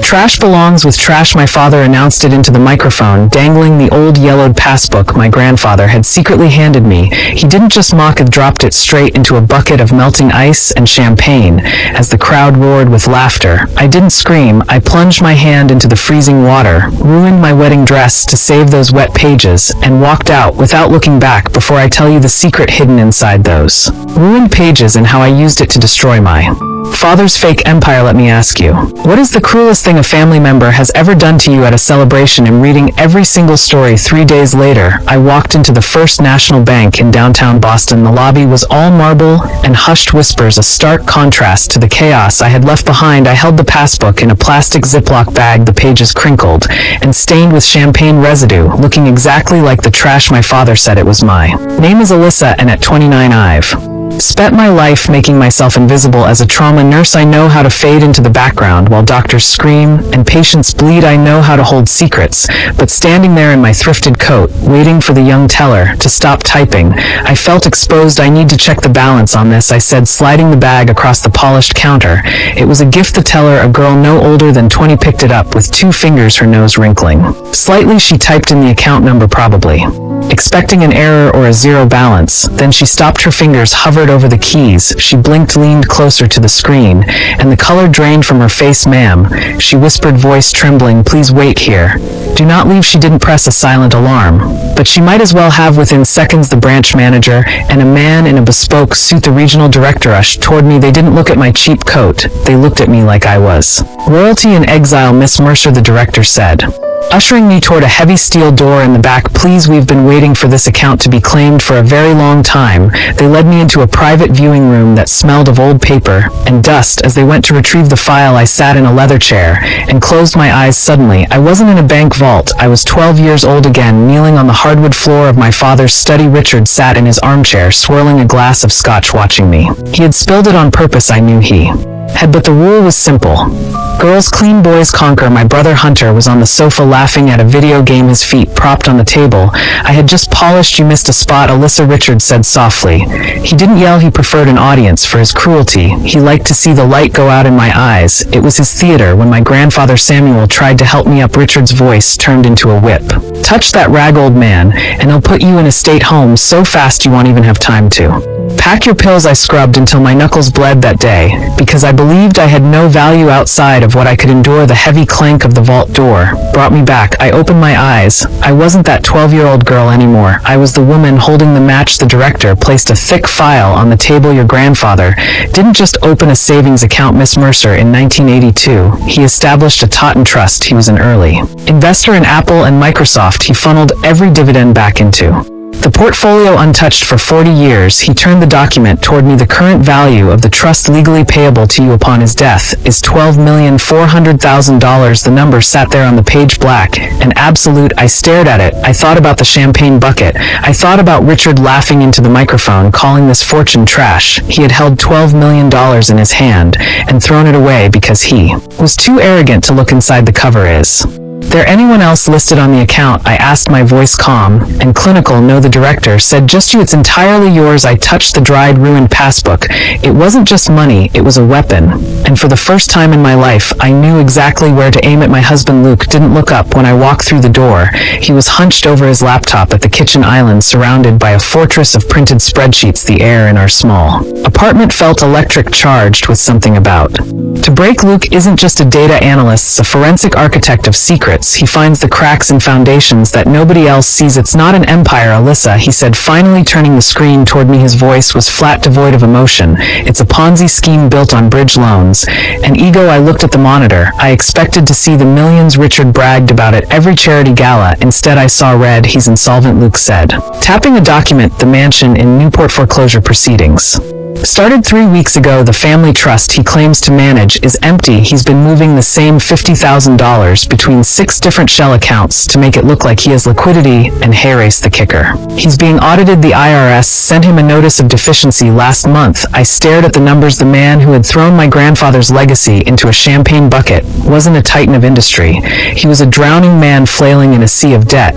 Trash belongs with trash, my father announced it into the microphone, dangling the old yellowed passbook my grandfather had secretly handed me. He didn't just mock it, dropped it straight into a bucket of melting ice and champagne. As the crowd roared with laughter, I didn't scream. I plunged my hand into the freezing water, ruined my wedding dress to save those wet pages, and walked out without looking back before I tell you the secret hidden inside those ruined pages and how I used it to destroy my father's fake empire. Let me ask you, what is the cruelest thing a family member has ever done to you at a celebration? And reading every single story 3 days later, I walked into the First National Bank in downtown Boston. The lobby was all marble and hushed whispers, a stark contrast to the chaos I had left behind. I held the passbook in a plastic Ziploc bag, the pages crinkled and stained with champagne residue, looking exactly like the trash my father said it was. My name is Alyssa, and at 29 I've spent my life making myself invisible. As a trauma nurse, I know how to fade into the background while doctors scream and patients bleed. I know how to hold secrets, but standing there in my thrifted coat, waiting for the young teller to stop typing, I felt exposed. I need to check the balance on this, I said, sliding the bag across the polished counter. It was a gift. The teller, a girl no older than 20, picked it up with 2 fingers, her nose wrinkling slightly. She typed in the account number, probably expecting an error or a zero balance. Then she stopped. Her fingers hovered over the keys. She blinked, leaned closer to the screen, and the color drained from her face. Ma'am, she whispered, voice trembling, please wait here. Do not leave. She didn't press a silent alarm, but she might as well have. Within seconds, the branch manager and a man in a bespoke suit, the regional director, rushed toward me. They didn't look at my cheap coat. They looked at me like I was royalty in exile. Miss Mercer, the director said, ushering me toward a heavy steel door in the back. Please, we've been waiting for this account to be claimed for a very long time. They led me into a private viewing room that smelled of old paper and dust. As they went to retrieve the file, I sat in a leather chair and closed my eyes. Suddenly, I wasn't in a bank vault. I was 12 years old again, kneeling on the hardwood floor of my father's study. Richard sat in his armchair, swirling a glass of scotch, watching me. He had spilled it on purpose. I knew he had, but the rule was simple. Girls clean, boys conquer. My brother Hunter was on the sofa laughing at a video game, his feet propped on the table. I had just polished. You missed a spot, Alyssa, Richard said softly. He didn't yell. He preferred an audience for his cruelty. He liked to see the light go out in my eyes. It was his theater. When my grandfather Samuel tried to help me up, Richard's voice turned into a whip. Touch that rag, old man, and he'll put you in a state home so fast you won't even have time to pack your pills. I scrubbed until my knuckles bled that day, because I believed I had no value outside of what I could endure. The heavy clank of the vault door brought me back. I opened my eyes. I wasn't that 12-year-old girl anymore. I was the woman holding the match. The director placed a thick file on the table. Your grandfather didn't just open a savings account, Miss Mercer. In 1982, he established a Totten Trust. He was an early investor in Apple and Microsoft. He funneled every dividend back into the portfolio untouched for 40 years. He turned the document toward me. The current value of the trust legally payable to you upon his death is $12,400,000. The number sat there on the page, black and absolute. I stared at it. I thought about the champagne bucket. I thought about Richard laughing into the microphone, calling this fortune trash. He had held $12 million in his hand and thrown it away because he was too arrogant to look inside the cover. Is there anyone else listed on the account? I asked, my voice calm and clinical. No, the director said, just you. It's entirely yours. I touched the dried, ruined passbook. It wasn't just money, it was a weapon. And for the first time in my life, I knew exactly where to aim it. My husband Luke didn't look up when I walked through the door. He was hunched over his laptop at the kitchen island, surrounded by a fortress of printed spreadsheets. The air in our small apartment felt electric, charged with something about to break. Luke isn't just a data analyst, a forensic architect of secrets. He finds the cracks in foundations that nobody else sees. It's not an empire, Alyssa, he said, finally turning the screen toward me. His voice was flat, devoid of emotion. It's a Ponzi scheme built on bridge loans and ego. I looked at the monitor. I expected to see the millions Richard bragged about at every charity gala. Instead, I saw red. He's insolvent, Luke said, tapping a document. The mansion in Newport foreclosure proceedings started 3 weeks ago. The family trust he claims to manage is empty. He's been moving the same $50,000 between 6 different shell accounts to make it look like he has liquidity. And here's the kicker. He's being audited. The IRS sent him a notice of deficiency last month. I stared at the numbers. The man who had thrown my grandfather's legacy into a champagne bucket wasn't a titan of industry. He was a drowning man flailing in a sea of debt.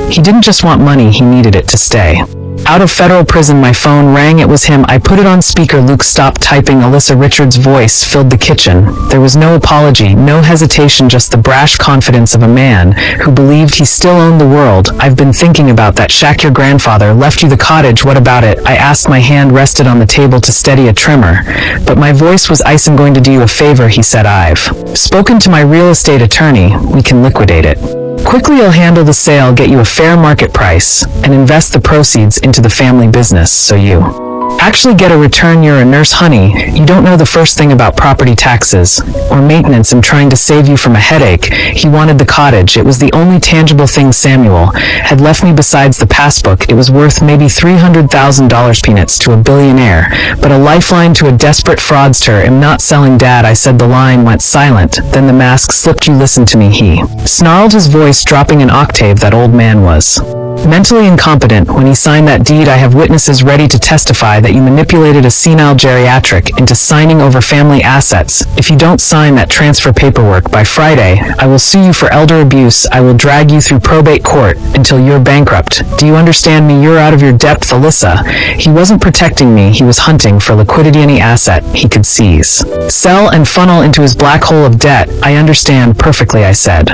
He didn't just want money, he needed it to stay Out of federal prison, my phone rang. It was him. I put it on speaker. Luke stopped typing. Alyssa Richards' voice filled the kitchen. There was no apology, no hesitation, just the brash confidence of a man who believed he still owned the world. I've been thinking about that. Shaq, your grandfather left you the cottage. What about it? I asked. My hand rested on the table to steady a tremor, but my voice was ice. I'm going to do you a favor, he said. I've spoken to my real estate attorney. We can liquidate it. Quickly, I'll handle the sale, get you a fair market price, and invest the proceeds into the family business so you actually get a return. You're a nurse, honey. You don't know the first thing about property taxes or maintenance. I'm trying to save you from a headache. He wanted the cottage. It was the only tangible thing Samuel had left me besides the passbook. It was worth maybe $300,000, peanuts to a billionaire, but a lifeline to a desperate fraudster. I'm not selling, Dad, I said. The line went silent. Then the mask slipped. You listen to me, he snarled, his voice dropping an octave. That old man was mentally incompetent when he signed that deed. I have witnesses ready to testify that you manipulated a senile geriatric into signing over family assets. If you don't sign that transfer paperwork by Friday, I will sue you for elder abuse. I will drag you through probate court until you're bankrupt. Do you understand me? You're out of your depth, Alyssa. He wasn't protecting me. He was hunting for liquidity, any asset he could seize, sell, and funnel into his black hole of debt. I understand perfectly, I said.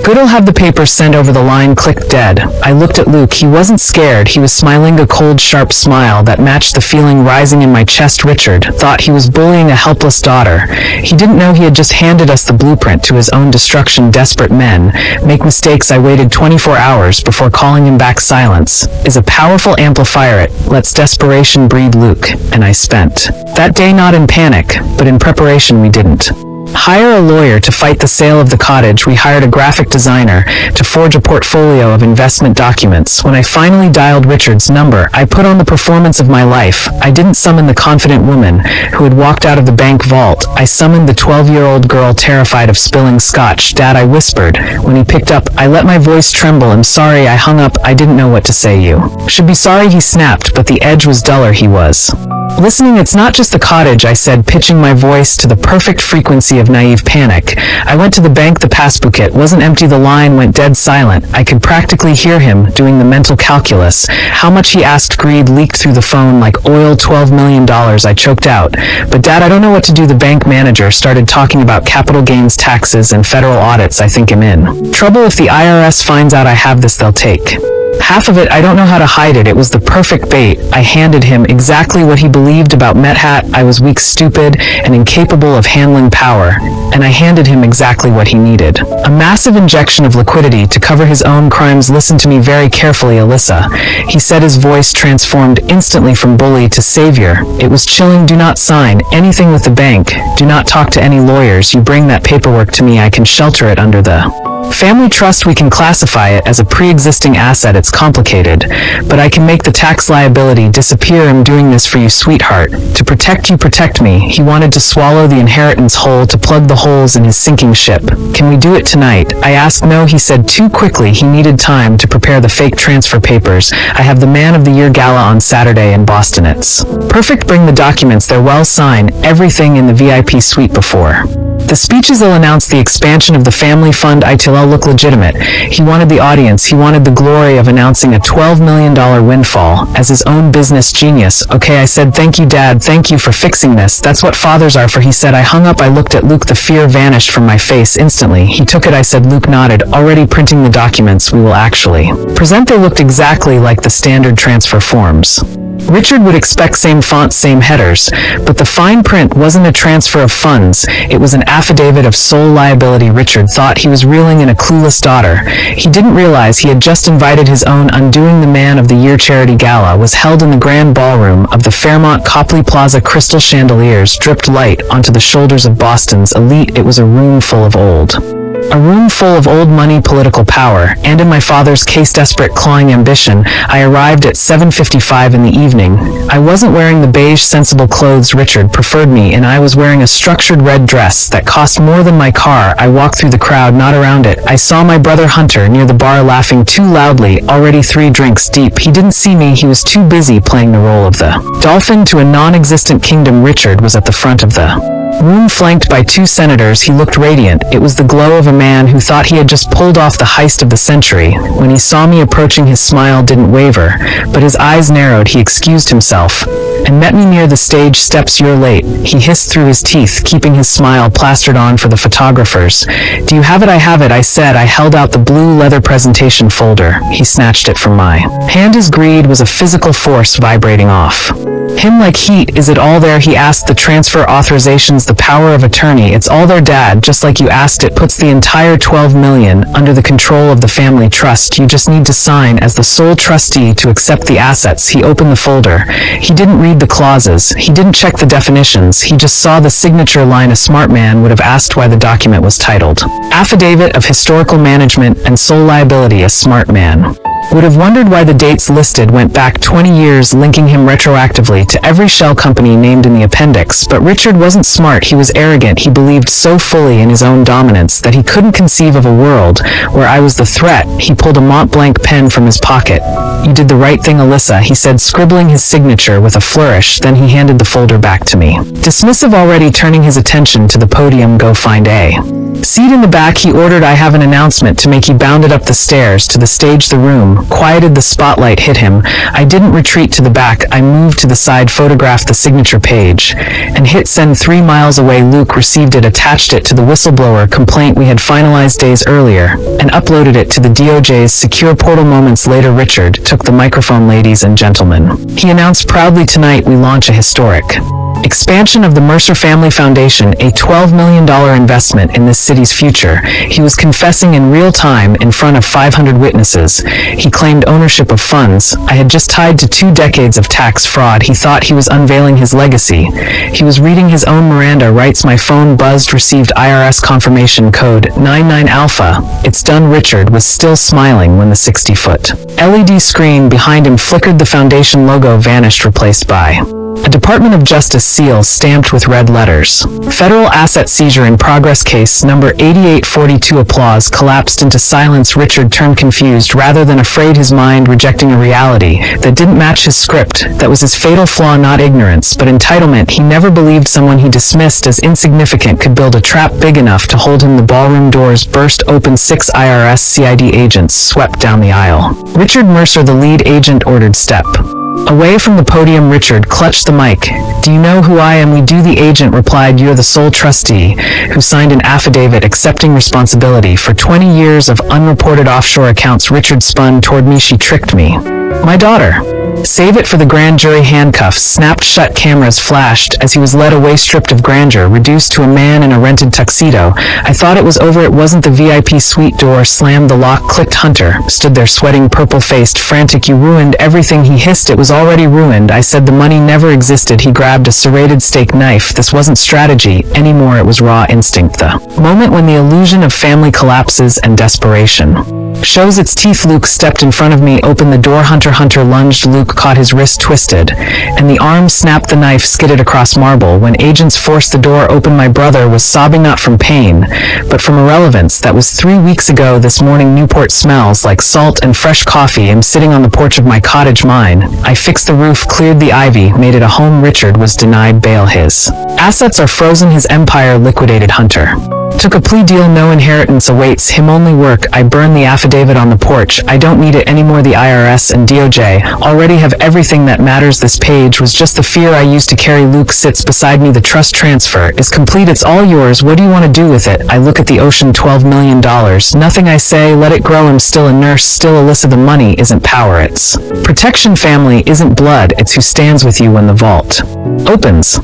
Good, I'll have the papers sent over. The line clicked dead. I looked at Luke. He wasn't scared. He was smiling, a cold, sharp smile that matched the feeling rising in my chest. Richard thought he was bullying a helpless daughter. He didn't know he had just handed us the blueprint to his own destruction. Desperate men make mistakes. I waited 24 hours before calling him back. Silence is a powerful amplifier. It lets desperation breed, Luke. And I spent that day not in panic, but in preparation. We didn't hire a lawyer to fight the sale of the cottage. We hired a graphic designer to forge a portfolio of investment documents. When I finally dialed Richard's number, I put on the performance of my life. I didn't summon the confident woman who had walked out of the bank vault. I summoned the 12-year-old girl terrified of spilling scotch. Dad, I whispered. When he picked up, I let my voice tremble. I'm sorry. I hung up. I didn't know what to say. You should be sorry, he snapped, but the edge was duller. He was listening. It's not just the cottage, I said, pitching my voice to the perfect frequency of naive panic. I went to the bank. The passbook, it wasn't empty. The line went dead silent. I could practically hear him doing the mental calculus. How much, he asked. Greed leaked through the phone like oil. $12 million, I choked out. But Dad, I don't know what to do. The bank manager started talking about capital gains taxes and federal audits. I think I'm in trouble. If the IRS finds out I have this, they'll take half of it. I don't know how to hide it. It was the perfect bait. I handed him exactly what he believed about Methat. I was weak, stupid, and incapable of handling power. And I handed him exactly what he needed. A massive injection of liquidity to cover his own crimes. Listen to me very carefully, Alyssa, he said, his voice transformed instantly from bully to savior. It was chilling. Do not sign anything with the bank. Do not talk to any lawyers. You bring that paperwork to me. I can shelter it under the family trust. We can classify it as a pre-existing asset. It's complicated, but I can make the tax liability disappear. I'm doing this for you, sweetheart. To protect you, protect me. He wanted to swallow the inheritance whole, to plug the holes in his sinking ship. Can we do it tonight? I asked. No, he said, too quickly. He needed time to prepare the fake transfer papers. I have the Man of the Year gala on Saturday in Boston. It's perfect. Bring the documents. They're well signed. Everything in the VIP suite before the speeches. Will announce the expansion of the family fund. I'll look legitimate. He wanted the audience. He wanted the glory of announcing a $12 million windfall as his own business genius. Okay, I said. Thank you, Dad. Thank you for fixing this. That's what fathers are for, he said. I hung up. I looked at Luke. The fear vanished from my face instantly. He took it, I said. Luke nodded. Already printing the documents we will actually present. They looked exactly like the standard transfer forms Richard would expect. Same font, same headers, but the fine print wasn't a transfer of funds. It was an affidavit of sole liability. Richard thought he was reeling in a clueless daughter. He didn't realize he had just invited his own undoing. The Man of the Year charity gala was held in the grand ballroom of the Fairmont Copley Plaza. Crystal chandeliers dripped light onto the shoulders of Boston's elite. It was a room full of old money, political power, and in my father's case, desperate, clawing ambition. I arrived at 7:55 in the evening. I wasn't wearing the beige, sensible clothes Richard preferred me in. I was wearing a structured red dress that cost more than my car. I walked through the crowd, not around it. I saw my brother Hunter near the bar laughing too loudly, already 3 drinks deep. He didn't see me. He was too busy playing the role of the dolphin to a non-existent kingdom. Richard was at the front of the room, flanked by 2 senators. He looked radiant. It was the glow of a man who thought he had just pulled off the heist of the century. When he saw me approaching, his smile didn't waver, but his eyes narrowed. He excused himself and met me near the stage steps. "You're late," he hissed through his teeth, keeping his smile plastered on for the photographers. "Do you have it?" "I have it," I said. I held out the blue leather presentation folder. He snatched it from my hand. His greed was a physical force vibrating off him like heat. "Is it all there?" he asked. "The transfer authorizations, the power of attorney, it's all there, Dad, just like you asked. It puts the entire 12 million under the control of the family trust. You just need to sign as the sole trustee to accept the assets." He opened the folder. He didn't read the clauses. He didn't check the definitions. He just saw the signature line. A smart man would have asked why the document was titled Affidavit of Historical Management and Sole Liability. A smart man would have wondered why the dates listed went back 20 years, linking him retroactively to every shell company named in the appendix. But Richard wasn't smart. He was arrogant. He believed so fully in his own dominance that he couldn't conceive of a world where I was the threat. He pulled a Mont Blanc pen from his pocket. "You did the right thing, Alyssa," he said, scribbling his signature with a flourish. Then he handed the folder back to me, dismissive, already turning his attention to the podium. "Go find a seat in the back," he ordered. "I have an announcement to make." He bounded up the stairs to the stage. The room quieted. The spotlight hit him. I didn't retreat to the back. I moved to the side, photographed the signature page, and hit send. 3 miles away, Luke received it, attached it to the whistleblower complaint we had finalized days earlier, and uploaded it to the DOJ's secure portal. Moments later, Richard took the microphone. "Ladies and gentlemen," he announced proudly, "tonight we launch a historic expansion of the Mercer Family Foundation, a $12 million investment in this city's future." He was confessing in real time in front of 500 witnesses. He claimed ownership of funds I had just tied to 2 decades of tax fraud. He thought he was unveiling his legacy. He was reading his own Miranda rights. My phone buzzed. "Received IRS confirmation code 99 Alpha. It's done." Richard was still smiling when the 60-foot LED screen behind him flickered. The foundation logo vanished, replaced by a Department of Justice seal stamped with red letters. "Federal asset seizure in progress, case number 8842. Applause collapsed into silence. Richard turned confused rather than afraid, his mind rejecting a reality that didn't match his script. That was his fatal flaw, not ignorance, but entitlement. He never believed someone he dismissed as insignificant could build a trap big enough to hold him. The ballroom doors burst open. 6 IRS CID agents swept down the aisle. "Richard Mercer," the lead agent ordered. "Step away from the podium." Richard clutched the mic. "Do you know who I am?" "We do," the agent replied. "You're the sole trustee who signed an affidavit accepting responsibility for 20 years of unreported offshore accounts." Richard spun toward me. "She tricked me. My daughter. Save it for the grand jury." Handcuffs snapped shut. Cameras flashed as he was led away, stripped of grandeur, reduced to a man in a rented tuxedo. I thought it was over. It wasn't. The VIP suite door slammed. The lock clicked. Hunter stood there, sweating, purple-faced, frantic. "You ruined everything," he hissed. "It was already ruined," I said. "The money never existed." He grabbed a serrated steak knife. This wasn't strategy anymore. It was raw instinct. The moment when the illusion of family collapses and desperation shows its teeth. Luke stepped in front of me, opened the door. Hunter lunged. Luke caught, his wrist twisted, and the arm snapped. The knife skidded across marble. When agents forced the door open, my brother was sobbing, not from pain, but from irrelevance. That was 3 weeks ago. This morning, Newport smells like salt and fresh coffee. I'm sitting on the porch of my cottage. Mine. I fixed the roof, cleared the ivy, made it a home. Richard was denied bail. His assets are frozen, his empire liquidated. Hunter took a plea deal. No inheritance awaits him, only work. I burned the affidavit on the porch. I don't need it anymore. The IRS and DOJ already have everything that matters. This page was just the fear I used to carry. Luke sits beside me. The trust transfer is complete. It's all yours. What do you want to do with it? I look at the ocean. $12 million. Nothing, I say. Let it grow. I'm still a nurse. Still Alyssa. The money isn't power. It's protection. Family isn't blood. It's who stands with you when the vault opens.